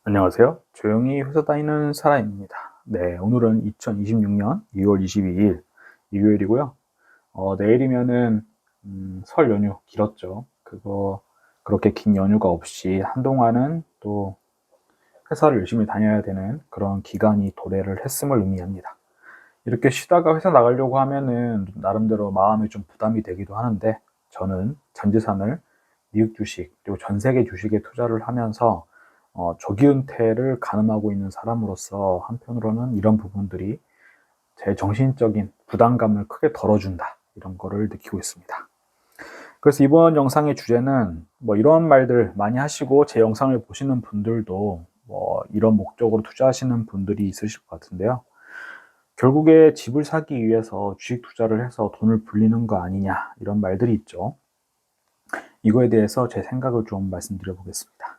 안녕하세요. 조용히 회사 다니는 사람입니다. 네, 오늘은 2026년 2월 22일 일요일이고요. 내일이면은 설 연휴 길었죠. 그거 그렇게 긴 연휴가 없이 한동안은 또 회사를 열심히 다녀야 되는 그런 기간이 도래를 했음을 의미합니다. 이렇게 쉬다가 회사 나가려고 하면은 나름대로 마음이 좀 부담이 되기도 하는데, 저는 전 재산을 미국 주식 그리고 전 세계 주식에 투자를 하면서 조기 은퇴를 가늠하고 있는 사람으로서 한편으로는 이런 부분들이 제 정신적인 부담감을 크게 덜어준다, 이런 거를 느끼고 있습니다. 그래서 이번 영상의 주제는 뭐 이런 말들 많이 하시고 제 영상을 보시는 분들도 뭐 이런 목적으로 투자하시는 분들이 있으실 것 같은데요. 결국에 집을 사기 위해서 주식 투자를 해서 돈을 불리는 거 아니냐, 이런 말들이 있죠. 이거에 대해서 제 생각을 좀 말씀드려 보겠습니다.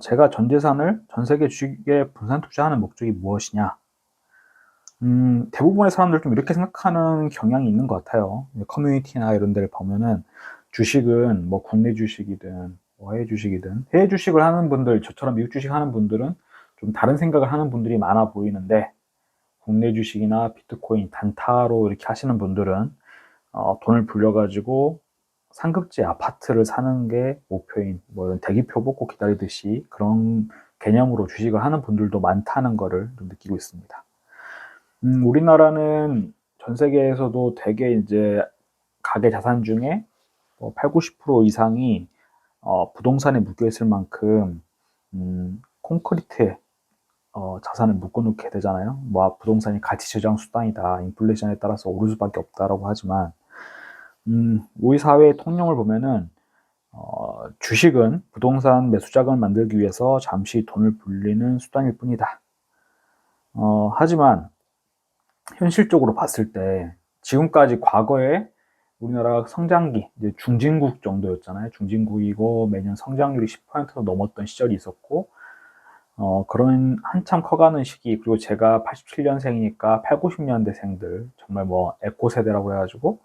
제가 전 재산을 전 세계 주식에 분산 투자하는 목적이 무엇이냐? 대부분의 사람들 좀 이렇게 생각하는 경향이 있는 것 같아요. 커뮤니티나 이런 데를 보면은 주식은 뭐 국내 주식이든 뭐 해외 주식이든, 해외 주식을 하는 분들, 저처럼 미국 주식 하는 분들은 좀 다른 생각을 하는 분들이 많아 보이는데, 국내 주식이나 비트코인, 단타로 이렇게 하시는 분들은 돈을 불려가지고 상급지 아파트를 사는 게 목표인, 뭐 이런 대기표 뽑고 기다리듯이 그런 개념으로 주식을 하는 분들도 많다는 거를 좀 느끼고 있습니다. 우리나라는 전 세계에서도 대개 이제 가계 자산 중에 뭐 8, 90% 이상이 부동산에 묶여 있을 만큼 콘크리트에 자산을 묶어놓게 되잖아요. 뭐 부동산이 가치 저장 수단이다, 인플레이션에 따라서 오를 수밖에 없다라고 하지만, 우리 사회의 통념을 보면은 주식은 부동산 매수 자금을 만들기 위해서 잠시 돈을 불리는 수단일 뿐이다. 하지만 현실적으로 봤을 때 지금까지 과거에 우리나라 성장기, 이제 중진국 정도였잖아요. 중진국이고 매년 성장률이 10%도 넘었던 시절이 있었고, 그런 한참 커가는 시기, 그리고 제가 87년생이니까 8, 90년대생들, 정말 뭐 에코 세대라고 해가지고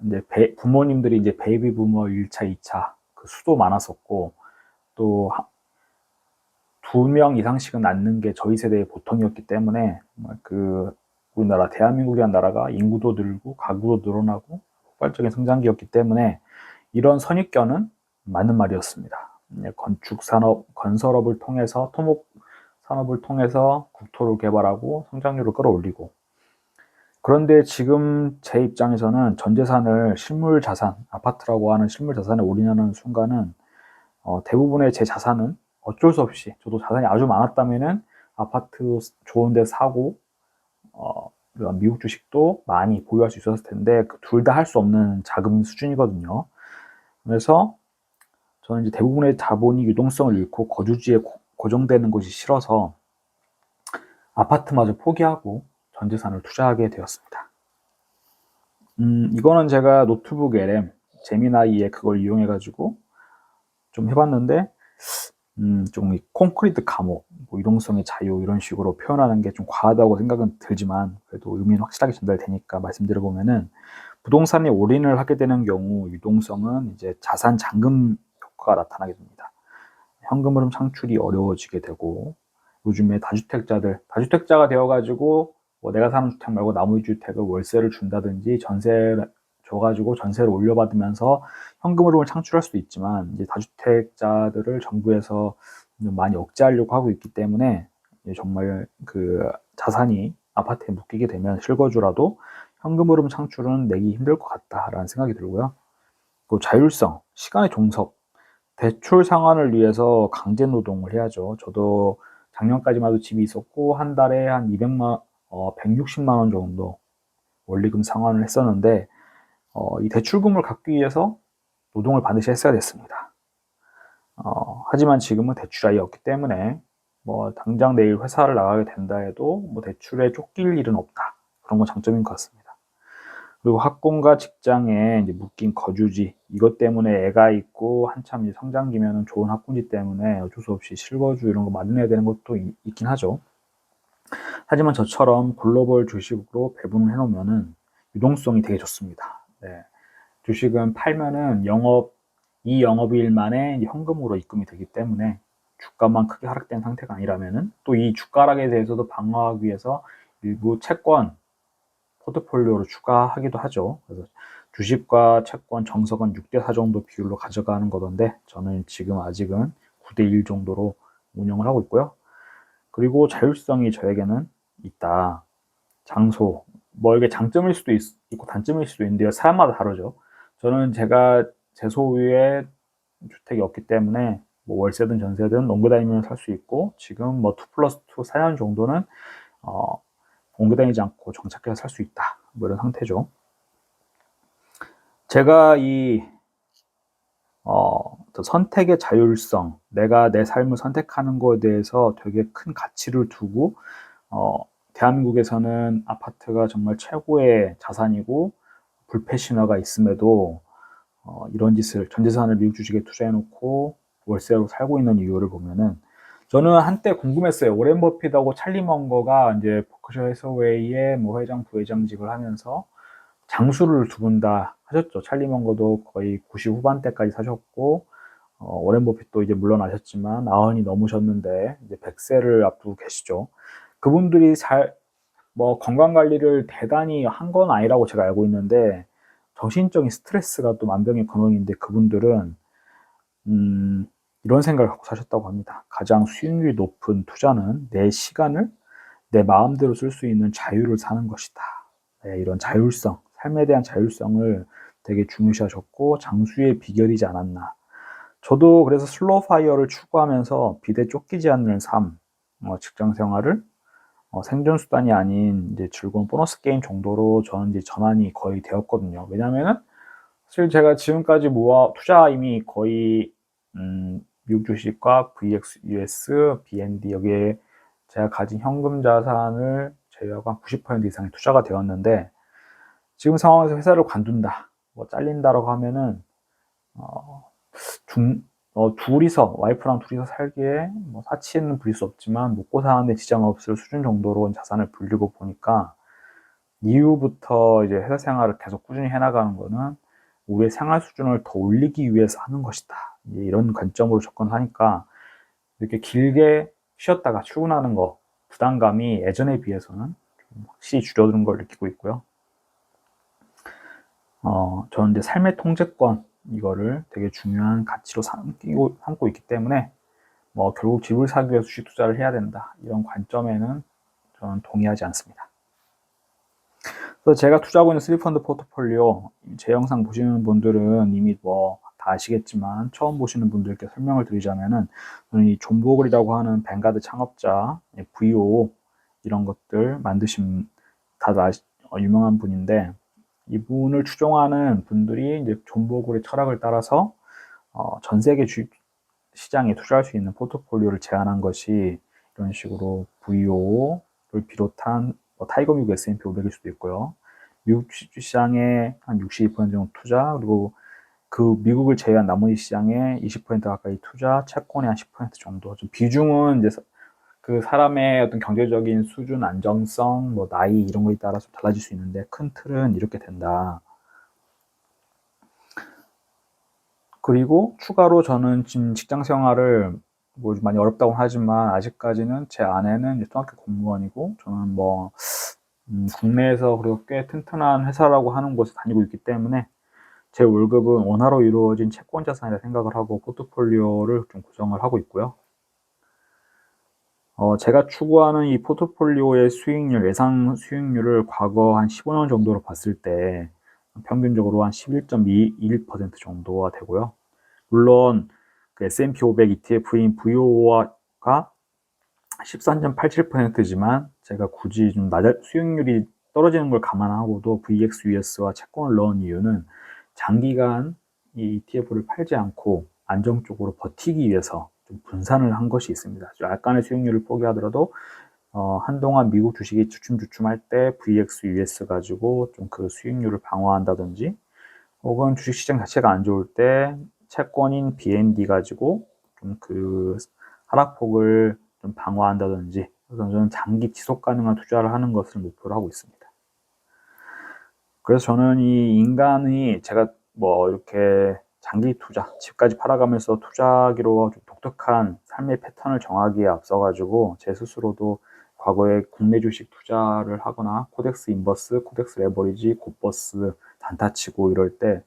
이제 부모님들이 이제 베이비 부머 1차, 2차 그 수도 많았었고, 또 2명 이상씩은 낳는 게 저희 세대의 보통이었기 때문에 그 우리나라 대한민국이라는 나라가 인구도 늘고 가구도 늘어나고 폭발적인 성장기였기 때문에 이런 선입견은 맞는 말이었습니다. 건축 산업, 건설업을 통해서 토목 산업을 통해서 국토를 개발하고 성장률을 끌어올리고, 그런데 지금 제 입장에서는 전 재산을 실물 자산, 아파트라고 하는 실물 자산에 올인하는 순간은 대부분의 제 자산은 어쩔 수 없이, 저도 자산이 아주 많았다면은 아파트 좋은 데 사고 미국 주식도 많이 보유할 수 있었을 텐데, 둘 다 할 수 없는 자금 수준이거든요. 그래서 저는 이제 대부분의 자본이 유동성을 잃고 거주지에 고정되는 것이 싫어서 아파트마저 포기하고 전 재산을 투자하게 되었습니다. 이거는 제가 노트북 LM 제미나이에 그걸 이용해 가지고 좀 해봤는데, 좀 콘크리트 감옥, 뭐 유동성의 자유, 이런 식으로 표현하는 게 좀 과하다고 생각은 들지만, 그래도 의미는 확실하게 전달되니까 말씀드려 보면은, 부동산에 올인을 하게 되는 경우 유동성은 이제 자산 잠금 효과가 나타나게 됩니다. 현금 흐름 창출이 어려워지게 되고, 요즘에 다주택자가 되어가지고 뭐 내가 사는 주택 말고 나머지 주택을 월세를 준다든지 전세를 줘가지고 전세를 올려받으면서 현금 흐름을 창출할 수도 있지만, 이제 다주택자들을 정부에서 많이 억제하려고 하고 있기 때문에 정말 그 자산이 아파트에 묶이게 되면 실거주라도 현금 흐름 창출은 내기 힘들 것 같다라는 생각이 들고요. 또 자율성, 시간의 종속, 대출 상환을 위해서 강제 노동을 해야죠. 저도 작년까지만 해도 집이 있었고 한 달에 한 160만 원 정도 원리금 상환을 했었는데, 이 대출금을 갚기 위해서 노동을 반드시 했어야 됐습니다. 하지만 지금은 대출이 아예 없기 때문에 뭐 당장 내일 회사를 나가게 된다 해도 뭐 대출에 쫓길 일은 없다. 그런 건 장점인 것 같습니다. 그리고 학군과 직장에 이제 묶인 거주지, 이것 때문에 애가 있고 한참 이제 성장기면은 좋은 학군지 때문에 어쩔 수 없이 실거주 이런 거 마련해야 되는 것도 있긴 하죠. 하지만 저처럼 글로벌 주식으로 배분을 해놓으면은 유동성이 되게 좋습니다. 네. 주식은 팔면은 이 영업일 만에 현금으로 입금이 되기 때문에 주가만 크게 하락된 상태가 아니라면은 또 이 주가 하락에 대해서도 방어하기 위해서 일부 채권 포트폴리오로 추가하기도 하죠. 그래서 주식과 채권 정석은 6대4 정도 비율로 가져가는 거던데 저는 지금 아직은 9대1 정도로 운영을 하고 있고요. 그리고 자율성이 저에게는 있다. 장소, 뭐 이게 장점일 수도 있고 단점일 수도 있는데요. 사람마다 다르죠. 저는 제가 제 소유의 주택이 없기 때문에 뭐 월세든 전세든 옮겨 다니면 살 수 있고, 지금 뭐 2+2 4년 정도는 옮겨 다니지 않고 정착해서 살 수 있다. 뭐 이런 상태죠. 제가 이 선택의 자율성, 내가 내 삶을 선택하는 것에 대해서 되게 큰 가치를 두고 대한민국에서는 아파트가 정말 최고의 자산이고 불패신화가 있음에도 이런 짓을, 전 재산을 미국 주식에 투자해놓고 월세로 살고 있는 이유를 보면은, 저는 한때 궁금했어요. 오렌 버핏하고 찰리 먼거가 이제 버크셔 해서웨이의 뭐 회장, 부회장직을 하면서 장수를 두 분 다 하셨죠. 찰리 먼거도 거의 90 후반대까지 사셨고, 오렌 버핏도 이제 물러나셨지만 90이 넘으셨는데 이제 100세를 앞두고 계시죠. 그분들이 뭐 건강 관리를 대단히 한 건 아니라고 제가 알고 있는데, 정신적인 스트레스가 또 만병의 근원인데, 그분들은 이런 생각을 갖고 사셨다고 합니다. 가장 수익률이 높은 투자는 내 시간을 내 마음대로 쓸 수 있는 자유를 사는 것이다. 네, 이런 자율성, 삶에 대한 자율성을 되게 중요시하셨고 장수의 비결이지 않았나. 저도 그래서 슬로우 파이어를 추구하면서 비대 쫓기지 않는 삶, 직장 생활을 생존 수단이 아닌 이제 즐거운 보너스 게임 정도로 저는 이제 전환이 거의 되었거든요. 왜냐면은 사실 제가 지금까지 투자 이미 거의 미국 주식과 VXUS, BND 여기에 제가 가진 현금 자산을 제외하고 한 90% 이상이 투자가 되었는데, 지금 상황에서 회사를 관둔다, 뭐 잘린다라고 하면은 둘이서, 와이프랑 둘이서 살기에 뭐 사치는 부릴 수 없지만 먹고 사는데 지장 없을 수준 정도로 자산을 불리고 보니까, 이후부터 이제 회사 생활을 계속 꾸준히 해나가는 거는 우리의 생활 수준을 더 올리기 위해서 하는 것이다. 이런 관점으로 접근하니까 이렇게 길게 쉬었다가 출근하는 거 부담감이 예전에 비해서는 좀 확실히 줄어드는 걸 느끼고 있고요. 저는 이제 삶의 통제권, 이거를 되게 중요한 가치로 삼고 있기 때문에 뭐 결국 집을 사기 위해서 주식 투자를 해야 된다, 이런 관점에는 저는 동의하지 않습니다. 그래서 제가 투자하고 있는 3펀드 포트폴리오, 제 영상 보시는 분들은 이미 뭐 다 아시겠지만 처음 보시는 분들께 설명을 드리자면은, 저는 이 존 보글이라고 하는 뱅가드 창업자, VO 이런 것들 만드신 다들 유명한 분인데, 이분을 추종하는 분들이 이제 존 보글의 철학을 따라서 전 세계 주식 시장에 투자할 수 있는 포트폴리오를 제안한 것이 이런 식으로 VO를 비롯한 타이거 미국 S&P 500일 수도 있고요. 미국 시장에 한 62% 정도 투자, 그리고 그 미국을 제외한 나머지 시장에 20% 가까이 투자, 채권에 한 10% 정도. 좀 비중은 이제 그 사람의 어떤 경제적인 수준, 안정성, 뭐 나이 이런 거에 따라서 달라질 수 있는데, 큰 틀은 이렇게 된다. 그리고 추가로 저는 지금 직장 생활을 뭐 많이 어렵다고 하지만 아직까지는 제 아내는 이제 초등학교 공무원이고, 저는 뭐 국내에서 그래도 꽤 튼튼한 회사라고 하는 곳에 다니고 있기 때문에 제 월급은 원화로 이루어진 채권 자산이라 생각을 하고 포트폴리오를 좀 구성을 하고 있고요. 제가 추구하는 이 포트폴리오의 수익률, 예상 수익률을 과거 한 15년 정도로 봤을 때 평균적으로 한 11.21% 정도가 되고요. 물론 그 S&P 500 ETF인 VO가 13.87%지만 제가 굳이 좀 수익률이 떨어지는 걸 감안하고도 VXUS와 채권을 넣은 이유는 장기간 이 ETF를 팔지 않고 안정적으로 버티기 위해서 좀 분산을 한 것이 있습니다. 약간의 수익률을 포기하더라도 한동안 미국 주식이 주춤주춤할 때 VXUS 가지고 좀 그 수익률을 방어한다든지, 혹은 주식시장 자체가 안 좋을 때 채권인 BND 가지고 좀 그 하락폭을 좀 방어한다든지, 그래서 저는 장기 지속 가능한 투자를 하는 것을 목표로 하고 있습니다. 그래서 저는 이 인간이, 제가 뭐 이렇게 장기 투자, 집까지 팔아가면서 투자하기로 독특한 삶의 패턴을 정하기에 앞서가지고 제 스스로도 과거에 국내 주식 투자를 하거나 코덱스 인버스, 코덱스 레버리지, 곱버스 단타치고 이럴 때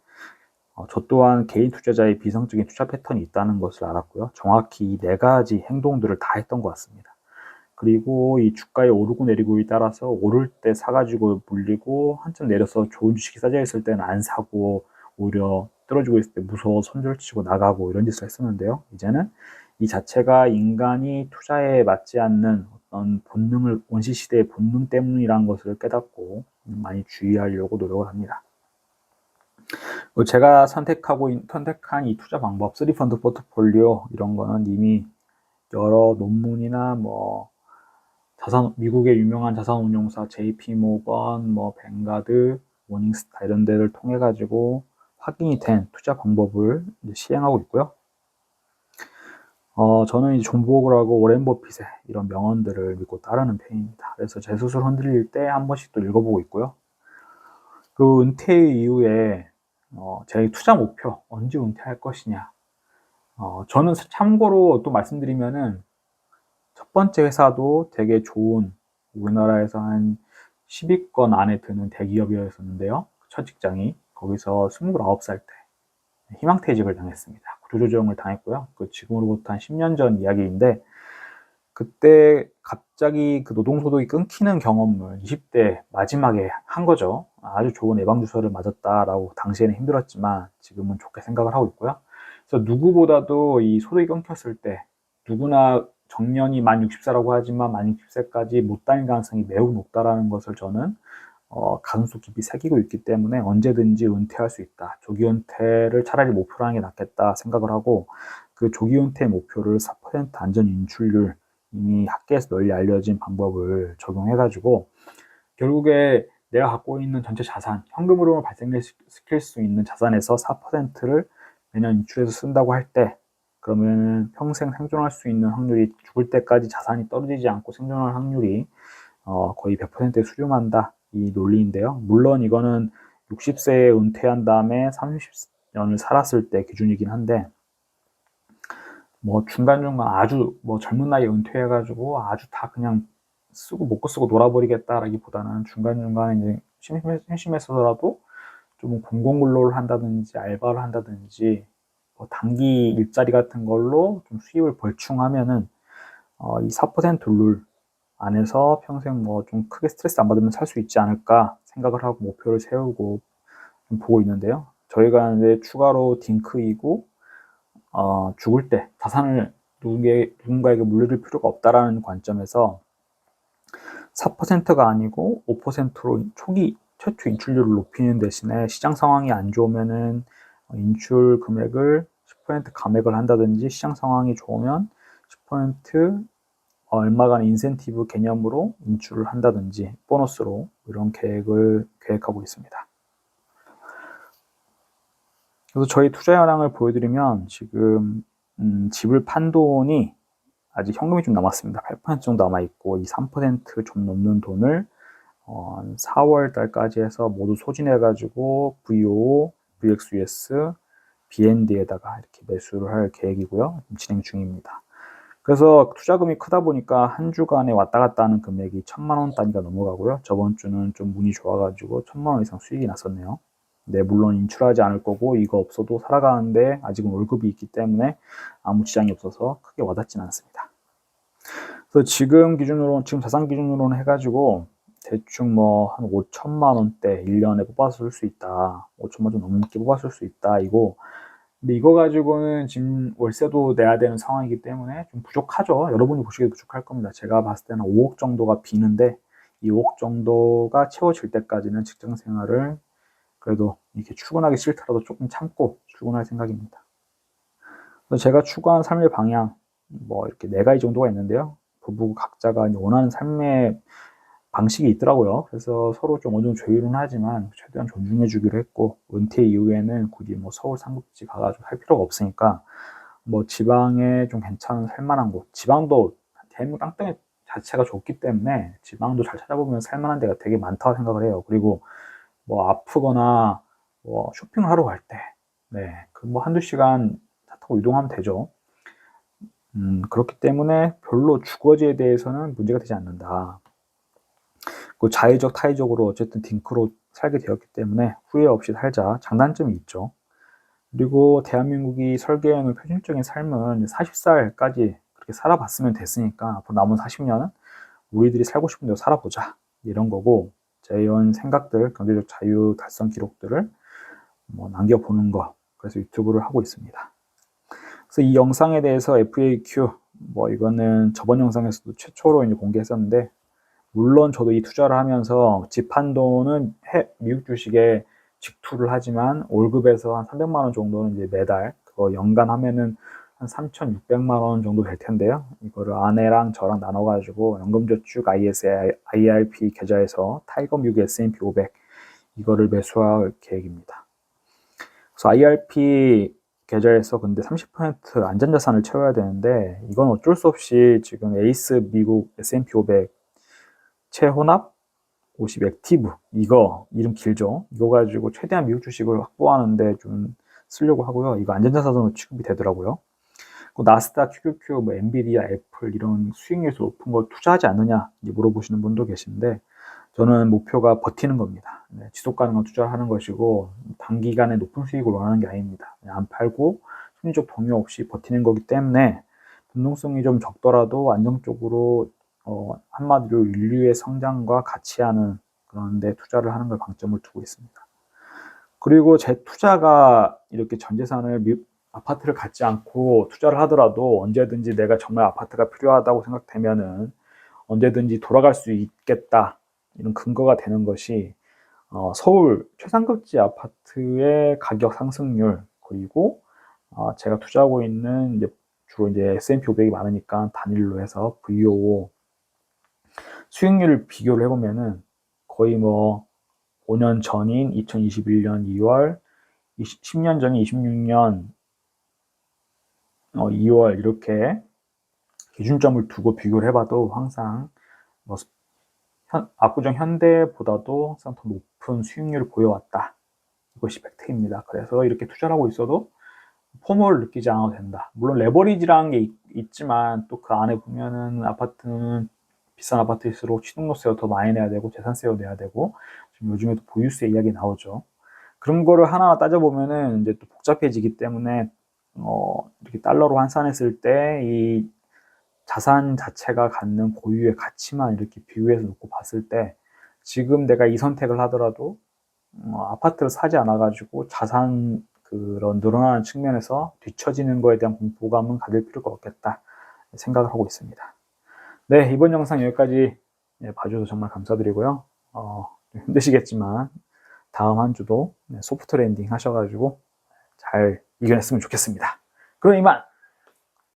저 또한 개인 투자자의 비성적인 투자 패턴이 있다는 것을 알았고요. 정확히 이 네 가지 행동들을 다 했던 것 같습니다. 그리고 이 주가의 오르고 내리고에 따라서 오를 때 사가지고 물리고 한참 내려서 좋은 주식이 싸져 있을 때는 안 사고 오히려 떨어지고 있을 때 무서워 손절치고 나가고 이런 짓을 했었는데요. 이제는 이 자체가 인간이 투자에 맞지 않는 어떤 본능을 원시시대의 본능 때문이라는 것을 깨닫고 많이 주의하려고 노력을 합니다. 제가 선택한 이 투자 방법, 3펀드 포트폴리오 이런 거는 이미 여러 논문이나 미국의 유명한 자산운용사 JP 모건, 뱅가드, 모닝스타 이런 데를 통해 가지고 확인이 된 투자 방법을 시행하고 있고요. 저는 이제 존 보글하고 오렌 버핏의 이런 명언들을 믿고 따르는 편입니다. 그래서 제 스스로 흔들릴 때 한 번씩 또 읽어보고 있고요. 그 은퇴 이후에 제 투자 목표 언제 은퇴할 것이냐. 저는 참고로 또 말씀드리면은 첫 번째 회사도 되게 좋은 우리나라에서 한 10위권 안에 드는 대기업이었는데요. 첫 직장이 거기서 29살 때 희망퇴직을 당했습니다. 구조조정을 당했고요. 그 지금으로부터 한 10년 전 이야기인데 그때 갑자기 그 노동소득이 끊기는 경험을 20대 마지막에 한 거죠. 아주 좋은 예방주사를 맞았다라고 당시에는 힘들었지만 지금은 좋게 생각을 하고 있고요. 그래서 누구보다도 이 소득이 끊겼을 때 누구나 정년이 만 60세라고 하지만 만 60세까지 못 다닐 가능성이 매우 높다라는 것을 저는 가슴속 깊이 새기고 있기 때문에 언제든지 은퇴할 수 있다. 조기 은퇴를 차라리 목표로 하는 게 낫겠다 생각을 하고 그 조기 은퇴 목표를 4% 안전 인출률 이미 학계에서 널리 알려진 방법을 적용해가지고 결국에 내가 갖고 있는 전체 자산, 현금 흐름을 발생시킬 수 있는 자산에서 4%를 매년 인출해서 쓴다고 할 때 그러면 평생 생존할 수 있는 확률이 죽을 때까지 자산이 떨어지지 않고 생존할 확률이 거의 100%에 수렴한다 이 논리인데요. 물론 이거는 60세에 은퇴한 다음에 30년을 살았을 때 기준이긴 한데 중간중간 아주 젊은 나이에 은퇴해가지고 아주 다 그냥 먹고 쓰고 놀아버리겠다라기보다는 중간중간에 이제 심심해서라도 좀 공공근로를 한다든지 알바를 한다든지 단기 일자리 같은 걸로 좀 수입을 벌충하면은 이 4% 룰 안에서 평생 좀 크게 스트레스 안 받으면 살 수 있지 않을까 생각을 하고 목표를 세우고 좀 보고 있는데요. 저희가 이제 추가로 딩크이고 죽을 때 자산을 누군가에게 물려줄 필요가 없다라는 관점에서 4%가 아니고 5%로 초기 최초 인출률을 높이는 대신에 시장 상황이 안 좋으면은 인출 금액을 10% 감액을 한다든지 시장 상황이 좋으면 10% 얼마간 인센티브 개념으로 인출을 한다든지 보너스로 이런 계획하고 있습니다. 그래서 저희 투자 현황을 보여드리면 지금 집을 판 돈이 아직 현금이 좀 남았습니다. 8% 정도 남아있고 이 3%좀 넘는 돈을 4월 달까지 해서 모두 소진해가지고 VO, VXUS, BND에다가 이렇게 매수를 할 계획이고요. 진행 중입니다. 그래서 투자금이 크다 보니까 한 주간에 왔다 갔다 하는 금액이 1,000만 원 단위가 넘어가고요. 저번 주는 좀 운이 좋아가지고 1,000만 원 이상 수익이 났었네요. 네, 물론 인출하지 않을 거고 이거 없어도 살아가는데 아직은 월급이 있기 때문에 아무 지장이 없어서 크게 와닿지는 않습니다. 그래서 지금 자산 기준으로는 해가지고 대충 한 5천만 원대 1년에 뽑아쓸 수 있다. 5천만 원 좀 넘게 뽑아쓸 수 있다. 근데 이거 가지고는 지금 월세도 내야 되는 상황이기 때문에 좀 부족하죠. 여러분이 보시기에도 부족할 겁니다. 제가 봤을 때는 5억 정도가 비는데 이 5억 정도가 채워질 때까지는 직장 생활을 그래도 이렇게 출근하기 싫더라도 조금 참고 출근할 생각입니다. 그래서 제가 추구한 삶의 방향, 이렇게 4가지 정도가 있는데요. 부부 각자가 원하는 삶의 방식이 있더라고요. 그래서 서로 좀 어느 정도 조율은 하지만 최대한 존중해 주기로 했고, 은퇴 이후에는 굳이 서울 삼국지 가가지고 할 필요가 없으니까, 지방에 좀 괜찮은 살만한 곳, 지방도 대한민국 땅덩이 자체가 좋기 때문에 지방도 잘 찾아보면 살만한 데가 되게 많다고 생각을 해요. 그리고 아프거나 쇼핑을 하러 갈 때, 네, 한두 시간 차 타고 이동하면 되죠. 그렇기 때문에 별로 주거지에 대해서는 문제가 되지 않는다. 그 자의적 타의적으로 어쨌든 딩크로 살게 되었기 때문에 후회 없이 살자. 장단점이 있죠. 그리고 대한민국이 설계해놓은 표준적인 삶은 40살까지 그렇게 살아봤으면 됐으니까 앞으로 남은 40년은 우리들이 살고 싶은 대로 살아보자, 이런 거고, 제 이런 생각들, 경제적 자유 달성 기록들을 남겨보는 거, 그래서 유튜브를 하고 있습니다. 그래서 이 영상에 대해서 FAQ, 이거는 저번 영상에서도 최초로 이제 공개했었는데, 물론 저도 이 투자를 하면서 집 한도는 미국 주식에 직투를 하지만 월급에서 한 300만 원 정도는 이제 매달, 그거 연간 하면은 한 3,600만 원 정도 될 텐데요. 이거를 아내랑 저랑 나눠가지고 연금저축 IRP 계좌에서 타이거 미국 S&P 500 이거를 매수할 계획입니다. 그래서 IRP 계좌에서 근데 30% 안전자산을 채워야 되는데, 이건 어쩔 수 없이 지금 에이스 미국 S&P 500 최혼합 50 액티브, 이거 이름 길죠. 이거 가지고 최대한 미국 주식을 확보하는데 좀 쓰려고 하고요. 이거 안전자산으로 취급이 되더라고요. 나스닥, QQQ, 엔비디아, 애플 이런 수익률이 높은 걸 투자하지 않느냐 물어보시는 분도 계신데, 저는 목표가 버티는 겁니다. 지속 가능한 투자를 하는 것이고 단기간에 높은 수익을 원하는 게 아닙니다. 안 팔고 심리적 동요 없이 버티는 거기 때문에 변동성이 좀 적더라도 안정적으로 한마디로 인류의 성장과 같이 하는 그런 데 투자를 하는 걸 방점을 두고 있습니다. 그리고 제 투자가 이렇게 전 재산을 아파트를 갖지 않고 투자를 하더라도 언제든지 내가 정말 아파트가 필요하다고 생각되면은 언제든지 돌아갈 수 있겠다, 이런 근거가 되는 것이 서울 최상급지 아파트의 가격 상승률, 그리고 제가 투자하고 있는 주로 S&P 500이 많으니까 단일로 해서 VO 수익률을 비교를 해보면은 거의 5년 전인 2021년 2월, 10년 전인 26년 2월 이렇게 기준점을 두고 비교를 해봐도 항상 압구정 현대보다도 항상 더 높은 수익률을 보여왔다. 이것이 팩트입니다. 그래서 이렇게 투자를 하고 있어도 포모를 느끼지 않아도 된다. 물론 레버리지라는 게 있지만 또 그 안에 보면은 아파트는 비싼 아파트일수록 취득세도 더 많이 내야 되고 재산세도 내야 되고, 지금 요즘에도 보유세 이야기 나오죠. 그런 거를 하나하나 따져보면은 이제 또 복잡해지기 때문에 이렇게 달러로 환산했을 때 이 자산 자체가 갖는 고유의 가치만 이렇게 비교해서 놓고 봤을 때, 지금 내가 이 선택을 하더라도 아파트를 사지 않아 가지고 자산 그런 늘어나는 측면에서 뒤처지는 거에 대한 공포감은 가질 필요가 없겠다 생각을 하고 있습니다. 네, 이번 영상 여기까지 봐주셔서 정말 감사드리고요. 힘드시겠지만 다음 한 주도 소프트 랜딩 하셔가지고 잘 이겨냈으면 좋겠습니다. 그럼 이만!